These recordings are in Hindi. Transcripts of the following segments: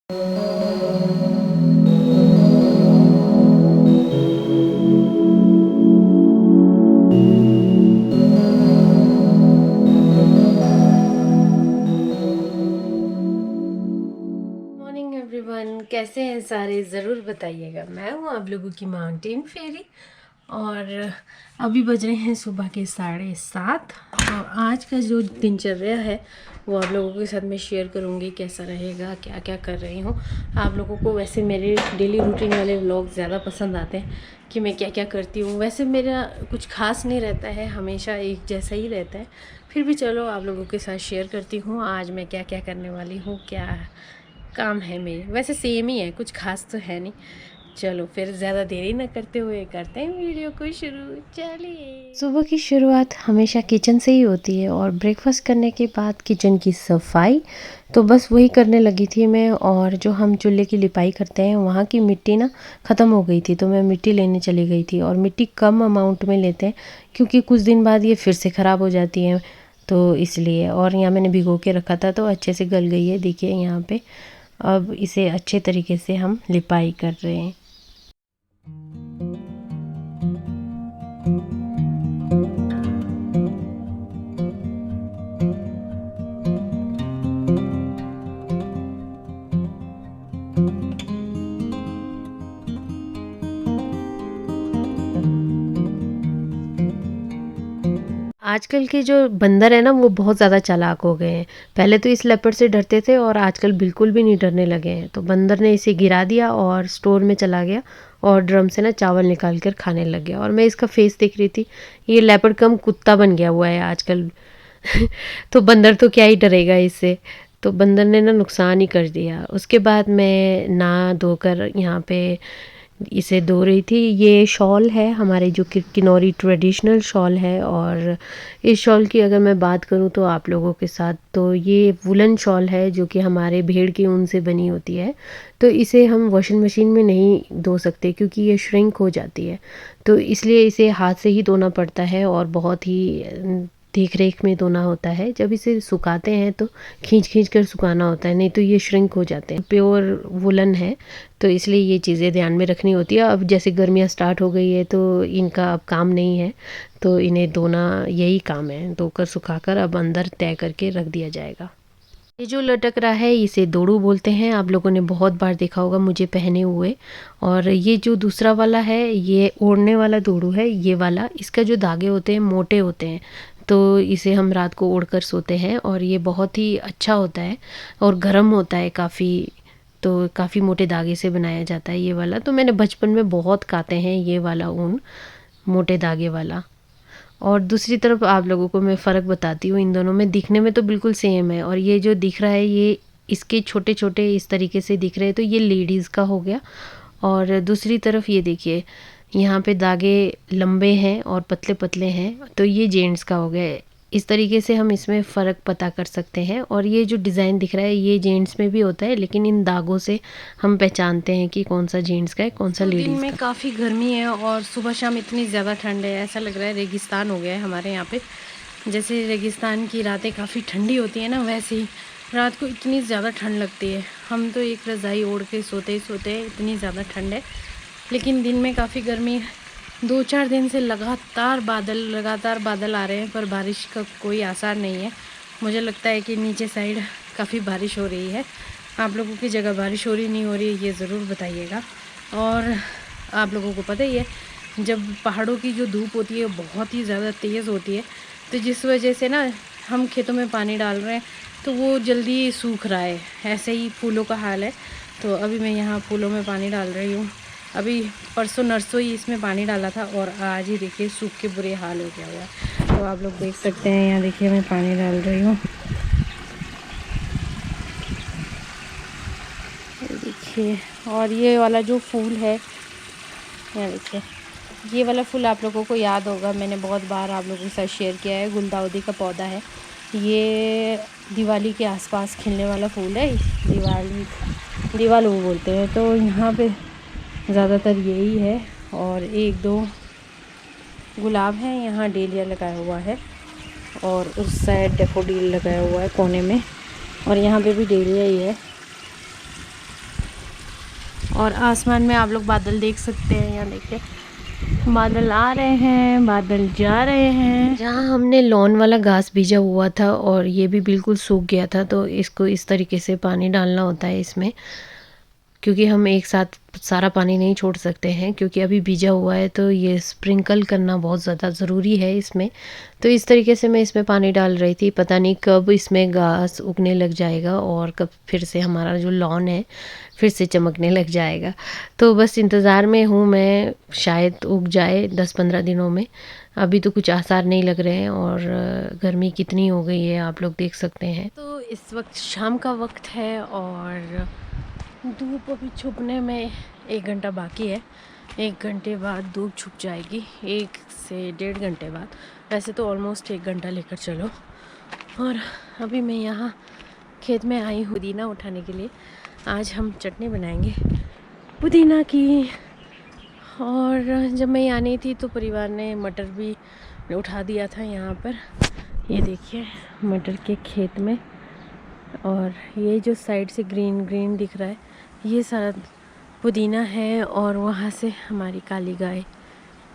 मॉर्निंग एवरीवन, कैसे हैं सारे? ज़रूर बताइएगा। मैं हूँ आप लोगों की माउंटेन फेरी और अभी बज रहे हैं सुबह के 7:30। और आज का जो दिनचर्या है वो आप लोगों के साथ मैं शेयर करूँगी, कैसा रहेगा, क्या क्या कर रही हूँ। आप लोगों को वैसे मेरे डेली रूटीन वाले व्लॉग ज़्यादा पसंद आते हैं कि मैं क्या क्या करती हूँ। वैसे मेरा कुछ खास नहीं रहता है, हमेशा एक जैसा ही रहता है। फिर भी चलो आप लोगों के साथ शेयर करती हूँ आज मैं क्या क्या करने वाली हूँ, क्या काम है मेरे। वैसे सेम ही है, कुछ खास तो है नहीं। चलो फिर ज़्यादा देरी ना करते हुए करते हैं वीडियो को शुरू। चलिए, सुबह की शुरुआत हमेशा किचन से ही होती है और ब्रेकफास्ट करने के बाद किचन की सफाई तो बस वही करने लगी थी मैं। और जो हम चूल्हे की लिपाई करते हैं वहाँ की मिट्टी ना ख़त्म हो गई थी, तो मैं मिट्टी लेने चली गई थी। और मिट्टी कम अमाउंट में लेते हैं क्योंकि कुछ दिन बाद ये फिर से ख़राब हो जाती है, तो इसलिए। और यहाँ मैंने भिगो के रखा था तो अच्छे से गल गई है, देखिए यहाँ पे। अब इसे अच्छे तरीके से हम लिपाई कर रहे हैं। आजकल के जो बंदर है ना वो बहुत ज़्यादा चालाक हो गए हैं। पहले तो इस लेपर्ड से डरते थे और आजकल बिल्कुल भी नहीं डरने लगे हैं। तो बंदर ने इसे गिरा दिया और स्टोर में चला गया और ड्रम से ना चावल निकाल कर खाने लग गया। और मैं इसका फेस देख रही थी, ये लेपर्ड कम कुत्ता बन गया हुआ है आजकल। तो बंदर तो क्या ही डरेगा इससे। तो बंदर ने ना नुकसान ही कर दिया। उसके बाद मैं नहा धोकर यहाँ पे इसे धो रही थी। ये शॉल है हमारे जो किन्नौरी ट्रेडिशनल शॉल है। और इस शॉल की अगर मैं बात करूँ तो आप लोगों के साथ, तो ये वुलन शॉल है जो कि हमारे भेड़ के ऊन से बनी होती है। तो इसे हम वॉशिंग मशीन में नहीं धो सकते क्योंकि ये श्रिंक हो जाती है, तो इसलिए इसे हाथ से ही धोना पड़ता है और बहुत ही देख रेख में धोना होता है। जब इसे सुखाते हैं तो खींच खींच कर सुखाना होता है, नहीं तो ये श्रिंक हो जाते हैं। प्योर वुलन है तो इसलिए ये चीज़ें ध्यान में रखनी होती है। अब जैसे गर्मियाँ स्टार्ट हो गई है तो इनका अब काम नहीं है, तो इन्हें धोना यही काम है। धोकर सुखाकर अब अंदर तय करके रख दिया जाएगा। ये जो लटक रहा है इसे दोड़ू बोलते हैं, आप लोगों ने बहुत बार देखा होगा मुझे पहने हुए। और ये जो दूसरा वाला है ये ओढ़ने वाला दोड़ू है। ये वाला, इसका जो धागे होते हैं मोटे होते हैं, तो इसे हम रात को ओढ़ कर सोते हैं और ये बहुत ही अच्छा होता है और गर्म होता है काफ़ी। तो काफ़ी मोटे धागे से बनाया जाता है ये वाला। तो मैंने बचपन में बहुत काते हैं ये वाला ऊन, मोटे धागे वाला। और दूसरी तरफ आप लोगों को मैं फ़र्क बताती हूँ, इन दोनों में दिखने में तो बिल्कुल सेम है। और ये जो दिख रहा है ये इसके छोटे छोटे इस तरीके से दिख रहे हैं, तो ये लेडीज़ का हो गया। और दूसरी तरफ ये देखिए, यहाँ पे धागे लंबे हैं और पतले पतले हैं, तो ये जेंट्स का हो गया। इस तरीके से हम इसमें फ़र्क पता कर सकते हैं। और ये जो डिज़ाइन दिख रहा है ये जेंट्स में भी होता है, लेकिन इन धागों से हम पहचानते हैं कि कौन सा जेंट्स का है कौन सा लेडीज़ का। दिन में काफ़ी गर्मी है और सुबह शाम इतनी ज़्यादा ठंड है, ऐसा लग रहा है रेगिस्तान हो गया है हमारे यहाँ पे। जैसे रेगिस्तान की रातें काफ़ी ठंडी होती है ना, वैसे ही रात को इतनी ज़्यादा ठंड लगती है। हम तो एक रज़ाई ओढ़ के सोते ही सोते हैं, इतनी ज़्यादा ठंड है। लेकिन दिन में काफ़ी गर्मी है। 2-4 दिन से लगातार बादल आ रहे हैं, पर बारिश का कोई आसार नहीं है। मुझे लगता है कि नीचे साइड काफ़ी बारिश हो रही है। आप लोगों की जगह बारिश हो रही नहीं हो रही है ये ज़रूर बताइएगा। और आप लोगों को पता ही है, जब पहाड़ों की जो धूप होती है बहुत ही ज़्यादा तेज़ होती है, तो जिस वजह से ना हम खेतों में पानी डाल रहे हैं तो वो जल्दी सूख रहा है। ऐसे ही फूलों का हाल है। तो अभी मैं यहाँ फूलों में पानी डाल रही हूँ। अभी परसों नरसों ही इसमें पानी डाला था और आज ही देखिए सूख के बुरे हाल हो गया हुआ है। तो आप लोग देख सकते हैं, यहाँ देखिए मैं पानी डाल रही हूँ, देखिए। और ये वाला जो फूल है, यहाँ देखिए, ये वाला फूल आप लोगों को याद होगा, मैंने बहुत बार आप लोगों के साथ शेयर किया है। गुलदाउदी का पौधा है ये, दिवाली के आसपास खिलने वाला फूल है। दीवाल वो बोलते हैं। तो यहाँ पे ज़्यादातर यही है। और 1-2 गुलाब है, यहाँ डेलिया लगाया हुआ है और उस साइड डेफोडिल लगाया हुआ है कोने में, और यहाँ पे भी डेलिया ही है। और आसमान में आप लोग बादल देख सकते हैं, यहाँ देखिए बादल आ रहे हैं, बादल जा रहे हैं। जहाँ हमने लॉन वाला घास बीजा हुआ था और ये भी बिल्कुल सूख गया था, तो इसको इस तरीके से पानी डालना होता है इसमें, क्योंकि हम एक साथ सारा पानी नहीं छोड़ सकते हैं, क्योंकि अभी बीजा हुआ है तो ये स्प्रिंकल करना बहुत ज़्यादा ज़रूरी है इसमें। तो इस तरीके से मैं इसमें पानी डाल रही थी, पता नहीं कब इसमें घास उगने लग जाएगा और कब फिर से हमारा जो लॉन है फिर से चमकने लग जाएगा। तो बस इंतज़ार में हूँ मैं, शायद उग जाए 10-15 दिनों में। अभी तो कुछ आसार नहीं लग रहे हैं और गर्मी कितनी हो गई है आप लोग देख सकते हैं। तो इस वक्त शाम का वक्त है और धूप अभी छुपने में 1 घंटा बाकी है। 1 घंटे बाद धूप छुप जाएगी, 1 से 1.5 घंटे बाद। वैसे तो ऑलमोस्ट 1 घंटा लेकर चलो। और अभी मैं यहाँ खेत में आई हूँ पुदीना उठाने के लिए। आज हम चटनी बनाएंगे पुदीना की। और जब मैं यहाँ नहीं थी तो परिवार ने मटर भी उठा दिया था यहाँ पर। ये देखिए मटर के खेत में, और ये जो साइड से ग्रीन ग्रीन दिख रहा है ये सारा पुदीना है। और वहाँ से हमारी काली गाय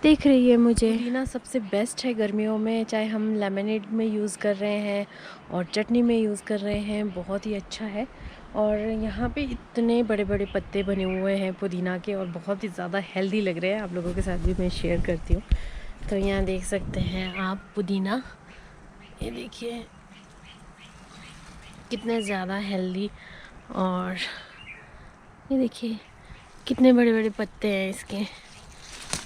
देख रही है मुझे। पुदीना सबसे बेस्ट है गर्मियों में, चाहे हम लेमनेड में यूज़ कर रहे हैं और चटनी में यूज़ कर रहे हैं, बहुत ही अच्छा है। और यहाँ पे इतने बड़े बड़े पत्ते बने हुए हैं पुदीना के और बहुत ही ज़्यादा हेल्दी लग रहे हैं। आप लोगों के साथ भी मैं शेयर करती हूँ। तो यहाँ देख सकते हैं आप पुदीना, ये देखिए कितने ज़्यादा हेल्दी। और ये देखिए कितने बड़े बड़े पत्ते हैं इसके।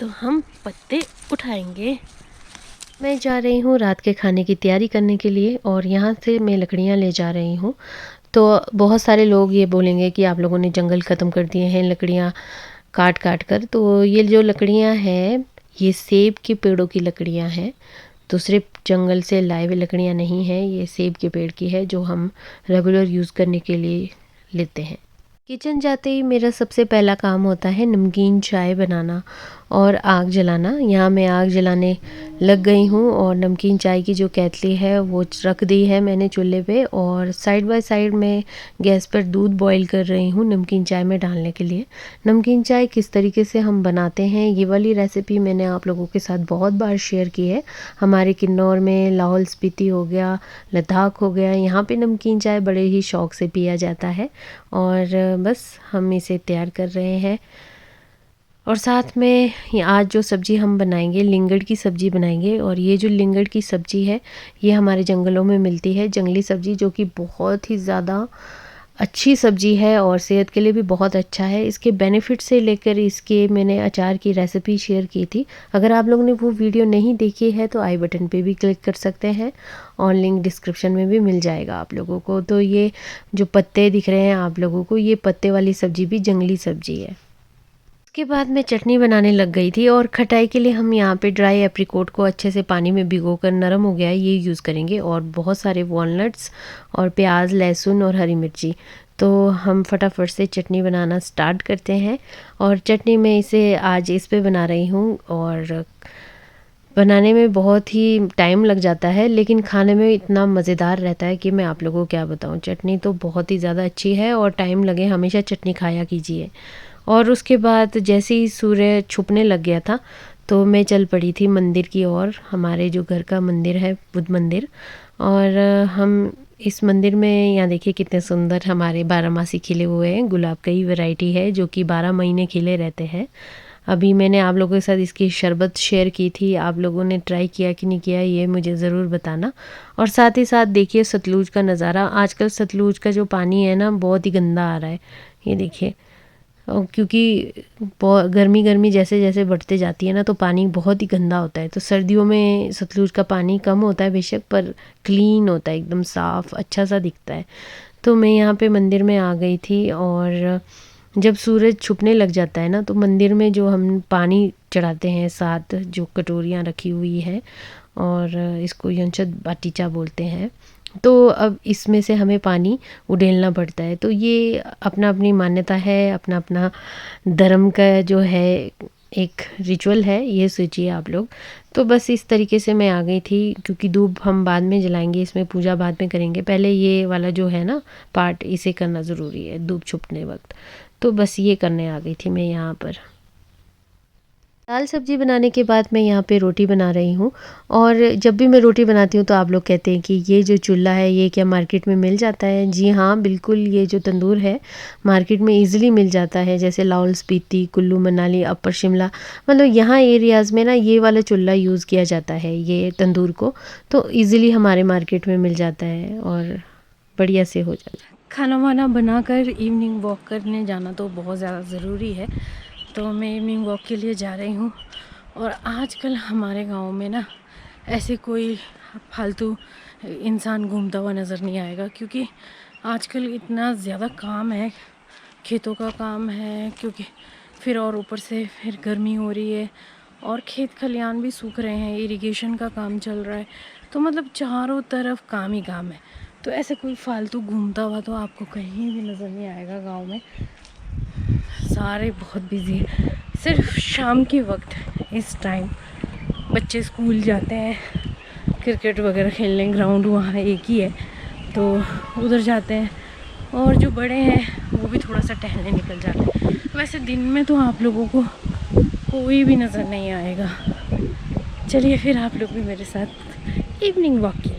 तो हम पत्ते उठाएंगे। मैं जा रही हूँ रात के खाने की तैयारी करने के लिए और यहाँ से मैं लकड़ियाँ ले जा रही हूँ। तो बहुत सारे लोग ये बोलेंगे कि आप लोगों ने जंगल ख़त्म कर दिए हैं लकड़ियाँ काट काट कर। तो ये जो लकड़ियाँ हैं ये सेब के पेड़ों की लकड़ियाँ हैं, दूसरे जंगल से लाए हुए लकड़ियाँ नहीं हैं। ये सेब के पेड़ की है जो हम रेगुलर यूज़ करने के लिए लेते हैं। किचन जाते ही मेरा सबसे पहला काम होता है नमकीन चाय बनाना और आग जलाना। यहाँ मैं आग जलाने लग गई हूँ और नमकीन चाय की जो केतली है वो रख दी है मैंने चूल्हे पे, और साइड बाय साइड में गैस पर दूध बॉईल कर रही हूँ नमकीन चाय में डालने के लिए। नमकीन चाय किस तरीके से हम बनाते हैं ये वाली रेसिपी मैंने आप लोगों के साथ बहुत बार शेयर की है। हमारे किन्नौर में लाहौल स्पीति हो गया, लद्दाख हो गया, यहाँ पे नमकीन चाय बड़े ही शौक़ से पिया जाता है। और बस हम इसे तैयार कर रहे हैं। और साथ में आज जो सब्ज़ी हम बनाएंगे लिंगड़ की सब्ज़ी बनाएंगे। और ये जो लिंगड़ की सब्ज़ी है ये हमारे जंगलों में मिलती है, जंगली सब्ज़ी, जो कि बहुत ही ज़्यादा अच्छी सब्ज़ी है और सेहत के लिए भी बहुत अच्छा है। इसके बेनिफिट से लेकर इसके मैंने अचार की रेसिपी शेयर की थी। अगर आप लोगों ने वो वीडियो नहीं देखी है तो आई बटन पे भी क्लिक कर सकते हैं और लिंक डिस्क्रिप्शन में भी मिल जाएगा आप लोगों को। तो ये जो पत्ते दिख रहे हैं आप लोगों को, ये पत्ते वाली सब्ज़ी भी जंगली सब्ज़ी है। उसके बाद मैं चटनी बनाने लग गई थी और खटाई के लिए हम यहाँ पे ड्राई एप्रिकोट को अच्छे से पानी में भिगोकर नरम हो गया है ये यूज़ करेंगे, और बहुत सारे वॉलनट्स और प्याज, लहसुन और हरी मिर्ची। तो हम फटाफट से चटनी बनाना स्टार्ट करते हैं। और चटनी में इसे आज इस पे बना रही हूँ और बनाने में बहुत ही टाइम लग जाता है, लेकिन खाने में इतना मज़ेदार रहता है कि मैं आप लोगों को क्या बताऊँ। चटनी तो बहुत ही ज़्यादा अच्छी है और टाइम लगे हमेशा चटनी खाया कीजिए। और उसके बाद जैसे ही सूर्य छुपने लग गया था तो मैं चल पड़ी थी मंदिर की ओर। हमारे जो घर का मंदिर है बुद्ध मंदिर, और हम इस मंदिर में यहाँ देखिए कितने सुंदर हमारे 12 खिले हुए हैं। गुलाब का ही वैरायटी है जो कि 12 महीने खिले रहते हैं। अभी मैंने आप लोगों के साथ इसकी शरबत शेयर की थी, आप लोगों ने ट्राई किया कि नहीं किया ये मुझे ज़रूर बताना। और साथ ही साथ देखिए सतलुज का नज़ारा। आजकल सतलुज का जो पानी है ना बहुत ही गंदा आ रहा है, ये देखिए। क्योंकि गर्मी गर्मी जैसे जैसे बढ़ते जाती है ना तो पानी बहुत ही गंदा होता है। तो सर्दियों में सतलुज का पानी कम होता है बेशक, पर क्लीन होता है, एकदम साफ़ अच्छा सा दिखता है। तो मैं यहाँ पे मंदिर में आ गई थी और जब सूरज छुपने लग जाता है ना तो मंदिर में जो हम पानी चढ़ाते हैं 7 जो कटोरियाँ रखी हुई है, और इसको यंचत बाटीचा बोलते हैं। तो अब इसमें से हमें पानी उड़ेलना पड़ता है। तो ये अपना अपनी मान्यता है, अपना अपना धर्म का जो है एक रिचुअल है, ये सोचिए आप लोग। तो बस इस तरीके से मैं आ गई थी, क्योंकि धूप हम बाद में जलाएंगे, इसमें पूजा बाद में करेंगे, पहले ये वाला जो है ना पार्ट, इसे करना ज़रूरी है धूप छुपने वक्त। तो बस ये करने आ गई थी मैं यहाँ पर। दाल सब्जी बनाने के बाद मैं यहाँ पे रोटी बना रही हूँ। और जब भी मैं रोटी बनाती हूँ तो आप लोग कहते हैं कि ये जो चूल्हा है ये क्या मार्केट में मिल जाता है? जी हाँ, बिल्कुल, ये जो तंदूर है मार्केट में इजीली मिल जाता है। जैसे लाहौल स्पीति, कुल्लू मनाली, अपर शिमला, मतलब यहाँ एरियाज़ में ना ये वाला चूल्हा यूज़ किया जाता है, ये तंदूर को। तो ईज़िली हमारे मार्केट में मिल जाता है और बढ़िया से हो जाता है। खाना वाना बनाकर इवनिंग वॉक करने जाना तो बहुत ज़्यादा ज़रूरी है। तो मैं इवनिंग वॉक के लिए जा रही हूँ। और आजकल हमारे गांव में ना ऐसे कोई फालतू इंसान घूमता हुआ नज़र नहीं आएगा, क्योंकि आजकल इतना ज़्यादा काम है, खेतों का काम है, क्योंकि फिर और ऊपर से फिर गर्मी हो रही है और खेत खलियान भी सूख रहे हैं, इरिगेशन का काम चल रहा है। तो मतलब चारों तरफ काम ही काम है। तो ऐसे कोई फालतू घूमता हुआ तो आपको कहीं भी नज़र नहीं आएगा गांव में। सारे बहुत बिजी हैं। सिर्फ शाम के वक्त इस टाइम बच्चे स्कूल जाते हैं, क्रिकेट वगैरह खेलने ग्राउंड वहाँ एक ही है तो उधर जाते हैं। और जो बड़े हैं वो भी थोड़ा सा टहलने निकल जाते हैं। वैसे दिन में तो आप लोगों को कोई भी नज़र नहीं आएगा। चलिए फिर आप लोग भी मेरे साथ इवनिंग वॉक के लिए।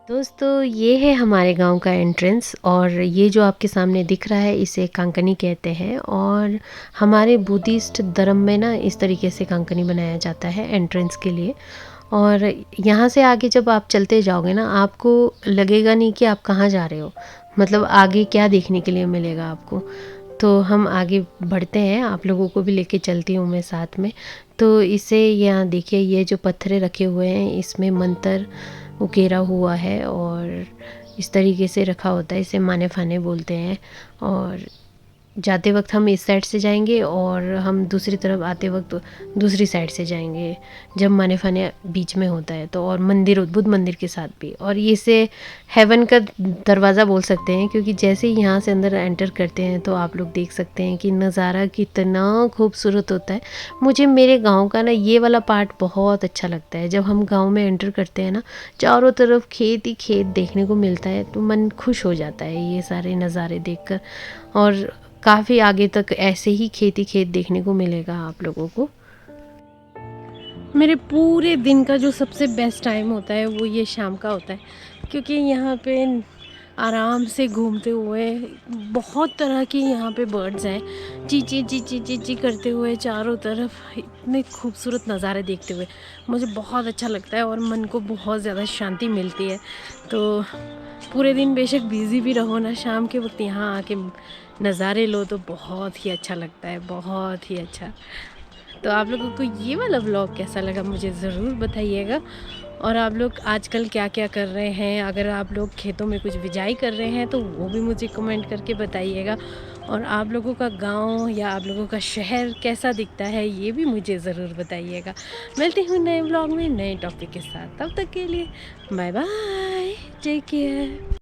दोस्तों, ये है हमारे गांव का एंट्रेंस। और ये जो आपके सामने दिख रहा है इसे कांकनी कहते हैं। और हमारे बुद्धिस्ट धर्म में ना इस तरीके से कांकनी बनाया जाता है एंट्रेंस के लिए। और यहाँ से आगे जब आप चलते जाओगे ना, आपको लगेगा नहीं कि आप कहाँ जा रहे हो, मतलब आगे क्या देखने के लिए मिलेगा आपको। तो हम आगे बढ़ते हैं, आप लोगों को भी लेके चलती हूँ मैं साथ में। तो इसे यहाँ देखिए, ये जो पत्थरें रखे हुए हैं इसमें मंत्र उकेरा हुआ है और इस तरीके से रखा होता है, इसे माने फाने बोलते हैं। और जाते वक्त हम इस साइड से जाएंगे और हम दूसरी तरफ आते वक्त दूसरी साइड से जाएंगे, जब माने फाने बीच में होता है तो। और मंदिर, बुद्ध मंदिर के साथ भी। और ये से हेवन का दरवाज़ा बोल सकते हैं, क्योंकि जैसे ही यहाँ से अंदर एंटर करते हैं तो आप लोग देख सकते हैं कि नज़ारा कितना खूबसूरत होता है। मुझे मेरे गांव का ना ये वाला पार्ट बहुत अच्छा लगता है। जब हम गांव में एंटर करते हैं ना, चारों तरफ खेत ही खेत देखने को मिलता है, तो मन खुश हो जाता है ये सारे नज़ारे देखकर। और काफ़ी आगे तक ऐसे ही खेती खेत देखने को मिलेगा आप लोगों को। मेरे पूरे दिन का जो सबसे बेस्ट टाइम होता है वो ये शाम का होता है, क्योंकि यहाँ पे आराम से घूमते हुए बहुत तरह की यहाँ पे बर्ड्स हैं, चींची चींची चींची करते हुए चारों तरफ इतने खूबसूरत नज़ारे देखते हुए मुझे बहुत अच्छा लगता है और मन को बहुत ज़्यादा शांति मिलती है। तो पूरे दिन बेशक बिज़ी भी रहो ना, शाम के वक्त यहाँ आके नज़ारे लो तो बहुत ही अच्छा लगता है, बहुत ही अच्छा। तो आप लोगों को ये वाला व्लॉग कैसा लगा मुझे ज़रूर बताइएगा। और आप लोग आजकल क्या क्या कर रहे हैं, अगर आप लोग खेतों में कुछ बिजाई कर रहे हैं तो वो भी मुझे कमेंट करके बताइएगा। और आप लोगों का गांव या आप लोगों का शहर कैसा दिखता है ये भी मुझे ज़रूर बताइएगा। मिलती हूँ नए व्लॉग में नए टॉपिक के साथ, तब तक के लिए बाय बाय, टेक केयर।